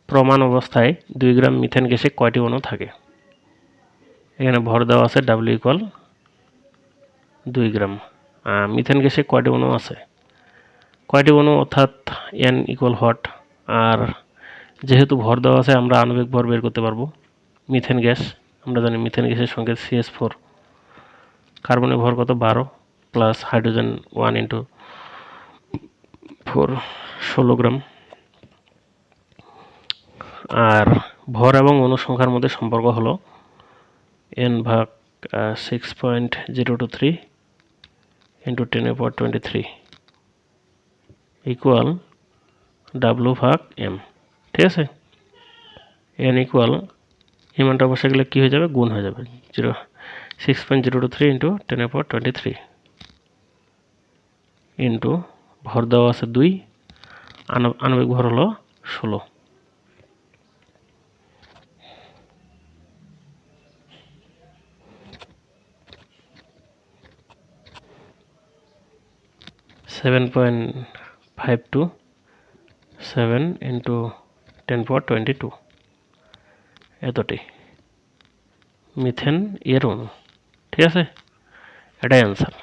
প্রমাণ অবস্থায় 2 গ্রাম মিথেন গ্যাসে কয়টি অণু থাকে? এখানে ভর দেওয়া আছে W ইকুয়াল 2 গ্রাম। মিথেন গ্যাসে কয়টি অণু আছে? কয়টি অণু অর্থাৎ N ইকুয়াল হোয়াট? আর যেহেতু ভর দেওয়া আছে আমরা আণবিক ভর বের করতে পারবো। মিথেন গ্যাস, আমরা জানি মিথেন গ্যাসের সংকেত CH4, কার্বনের ভর কত 12 প্লাস হাইড্রোজেন 1 ইন্টু 4 16 গ্রাম। আর ভর এবং অণু সংখ্যার মধ্যে সম্পর্ক হলো N ভাগ 6.023 ইন্টু 10^23 ইকুয়াল W ভাগ M। ঠিক আছে, N ইকুয়াল এই মানটা বসে গেলে কি হয়ে যাবে, গুণ হয়ে যাবে 6.023 ইন্টু 10^23 ইন্টু ভর দেওয়া আছে 2, আণবিক ভর হলো 16। সেভেন পয়েন্ট 527 ইন্টু 10^22 এতটি মিথেন এর অণু। ঠিক আছে, এটাই অ্যান্সার।